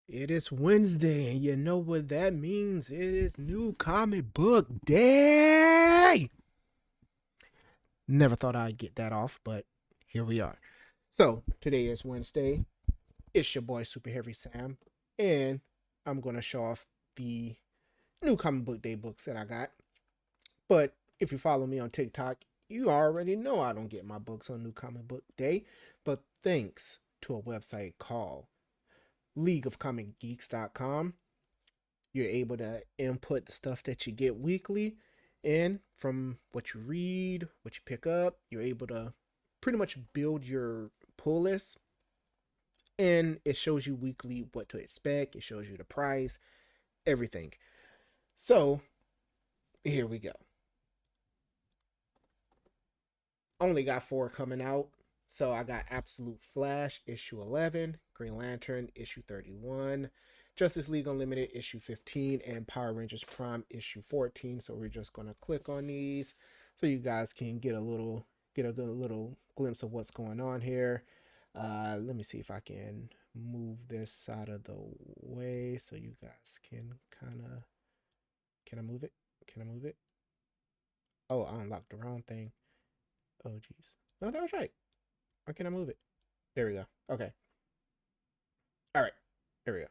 It is Wednesday, and you know what that means. It is new comic book day. Never thought I'd get that off, but here we are. So, today is Wednesday. It's your boy Super Heavy Sam, and I'm going to show off the new comic book day books that I got. But if you follow me on TikTok, you already know I don't get my books on new comic book day. But thanks to a website called leagueofcomicgeeks.com, you're able to input the stuff that you get weekly, and from what you read, what you pick up, you're able to pretty much build your pull list. And it shows you weekly what to expect, it shows you the price, everything. So here we go. Only got four coming out. So I got Absolute Flash issue 11, Green Lantern issue 31, Justice League Unlimited issue 15, and Power Rangers Prime issue 14. So we're just gonna click on these so you guys can get a good little glimpse of what's going on here. Let me see if I can move this out of the way so you guys can kind of. Can I move it? Can I move it? Oh, I unlocked the wrong thing. Oh, geez. No, that was right. Why can't I move it? There we go. Okay. All right. There we go.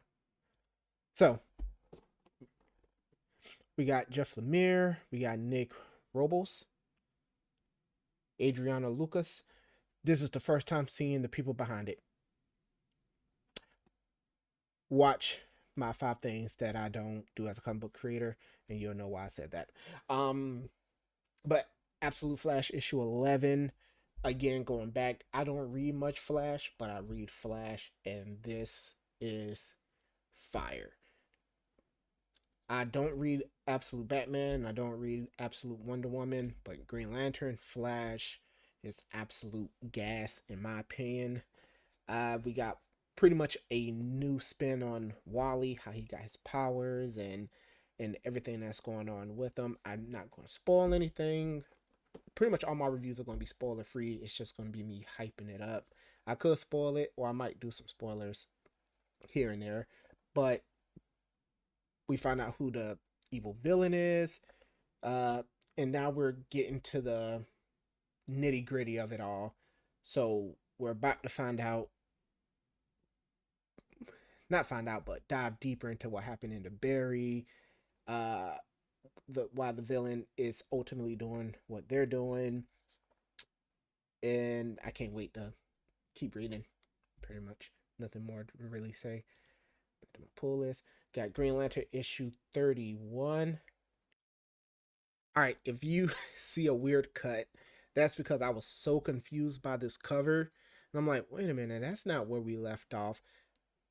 So we got Jeff Lemire. We got Nick Robles. Adriano Lucas. This is the first time seeing the people behind it. Watch my 5 things that I don't do as a comic book creator, and you'll know why I said that. Um, but Absolute Flash issue 11. Again, going back, I don't read much Flash, but I read Flash, and this is fire. I don't read Absolute Batman. I don't read Absolute Wonder Woman, but Green Lantern, Flash is absolute gas in my opinion. We got pretty much a new spin on Wally, how he got his powers and everything that's going on with him. I'm not going to spoil anything. Pretty much all my reviews are going to be spoiler free. It's just going to be me hyping it up. I could spoil it, or I might do some spoilers here and there, but we find out who the evil villain is. Uh, and now we're getting to the nitty gritty of it all. So we're about to find out, not find out, but dive deeper into what happened in the Barry. Uh, why the villain is ultimately doing what they're doing, and I can't wait to keep reading. Pretty much nothing more to really say. But my pull list got Green Lantern issue 31. All right, if you see a weird cut, that's because I was so confused by this cover. And I'm like, wait a minute, that's not where we left off.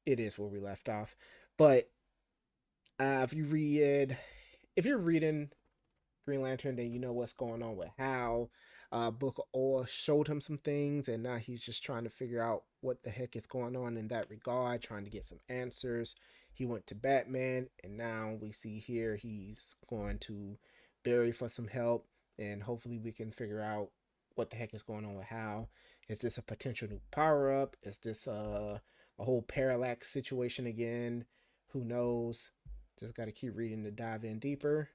It is where we left off. But if you're reading Green Lantern, then you know what's going on with Hal. Book Oil showed him some things, and now he's just trying to figure out what the heck is going on in that regard, trying to get some answers. He went to Batman, and now we see here he's going to Barry for some help, and hopefully we can figure out what the heck is going on with Hal. Is this a potential new power up? Is this a whole parallax situation again? Who knows? Just got to keep reading to dive in deeper.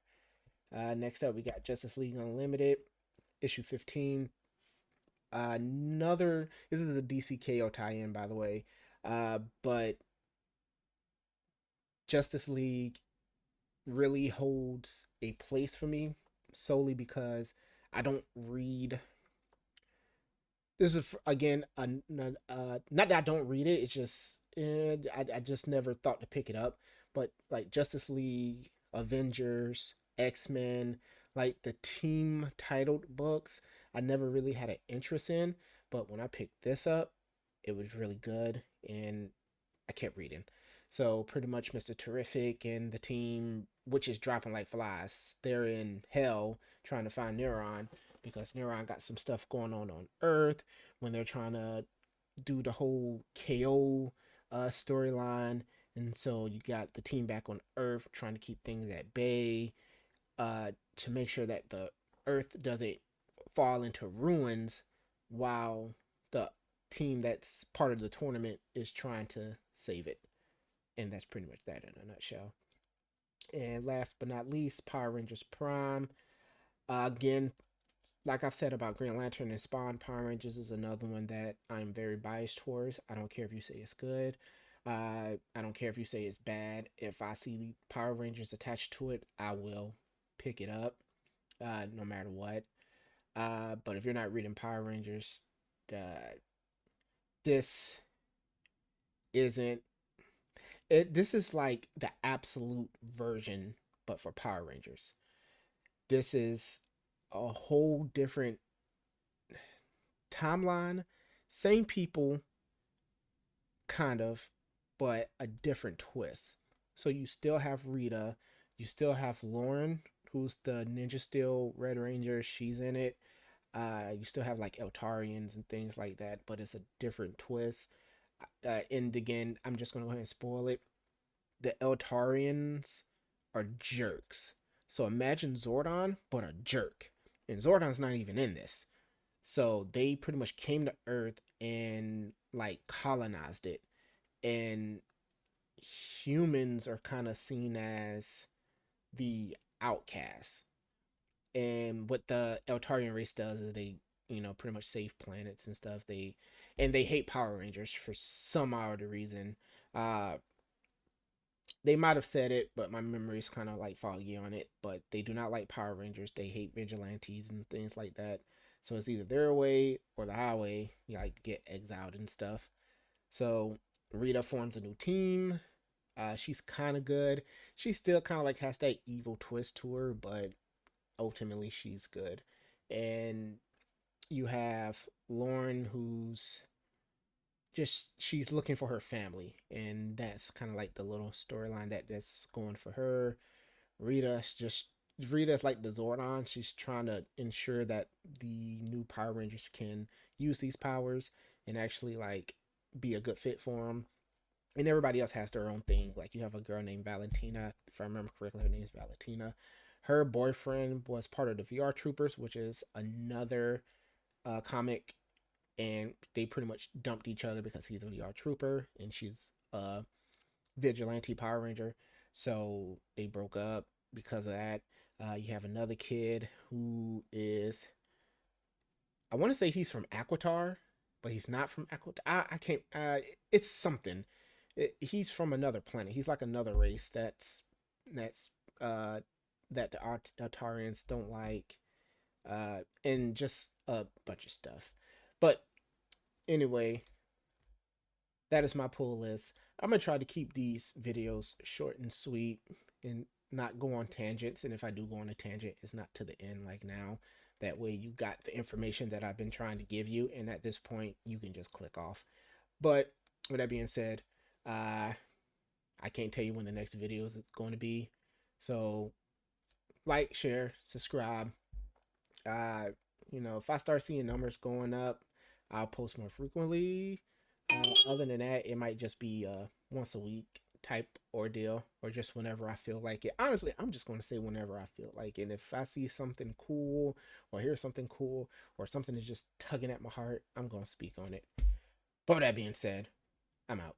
Next up, we got Justice League Unlimited, issue 15. Another, this is the DCKO tie-in, by the way. But Justice League really holds a place for me solely because I don't read. This is again, not that I don't read it. It's just I just never thought to pick it up. But like Justice League, Avengers, X-Men, like the team titled books, I never really had an interest in. But when I picked this up, it was really good, and I kept reading. So pretty much Mr. Terrific and the team, which is dropping like flies, they're in hell trying to find Neuron because Neuron got some stuff going on Earth when they're trying to do the whole KO storyline. And so you got the team back on Earth trying to keep things at bay, to make sure that the Earth doesn't fall into ruins while the team that's part of the tournament is trying to save it. And that's pretty much that in a nutshell. And last but not least, Power Rangers Prime. Again, like I've said about Green Lantern and Spawn, Power Rangers is another one that I'm very biased towards. I don't care if you say it's good. I don't care if you say it's bad. If I see Power Rangers attached to it, I will pick it up, no matter what. But if you're not reading Power Rangers, uh, this isn't it. This is like the absolute version, but for Power Rangers. This is a whole different timeline, same people, kind of, but a different twist. So you still have Rita, you still have Lauren, who's the Ninja Steel Red Ranger. She's in it. You still have like Eltarians and things like that, but it's a different twist. And again, I'm just gonna go ahead and spoil it. The Eltarians are jerks. So imagine Zordon, but a jerk. And Zordon's not even in this. So they pretty much came to Earth and like colonized it. And humans are kind of seen as the outcasts. And what the Eltarian race does is they, pretty much save planets and stuff. They hate Power Rangers for some odd reason. Uh, they might have said it, but my memory is kind of like foggy on it. But they do not like Power Rangers. They hate vigilantes and things like that. So it's either their way or the highway. You like get exiled and stuff. So Rita forms a new team. She's kind of good. She still kind of like has that evil twist to her, but ultimately she's good. And you have Lauren, who's just she's looking for her family, and that's kind of like the little storyline that's going for her. Rita's like the Zordon. She's trying to ensure that the new Power Rangers can use these powers and actually like be a good fit for them. And everybody else has their own thing. Like you have a girl named Valentina, if I remember correctly, her name is Valentina. Her boyfriend was part of the VR Troopers, which is another comic, and they pretty much dumped each other because he's a VR Trooper and she's a vigilante Power Ranger. So they broke up because of that. You have another kid who is, I want to say he's from Aquitar, but he's not from Aquitar. I can't. It's something. He's from another planet. He's like another race that's uh that the Atarians don't like, and just a bunch of stuff. But anyway, that is my pull list. I'm gonna try to keep these videos short and sweet and not go on tangents. And if I do go on a tangent, it's not to the end like now. That way you got the information that I've been trying to give you, and at this point you can just click off. But with that being said, uh, I can't tell you when the next video is going to be. So like, share, subscribe. Uh, if I start seeing numbers going up, I'll post more frequently. Other than that, it might just be once a week type ordeal, or just whenever I feel like it. Honestly, I'm just going to say whenever I feel like it. And if I see something cool or hear something cool or something is just tugging at my heart, I'm going to speak on it. But with that being said, I'm out.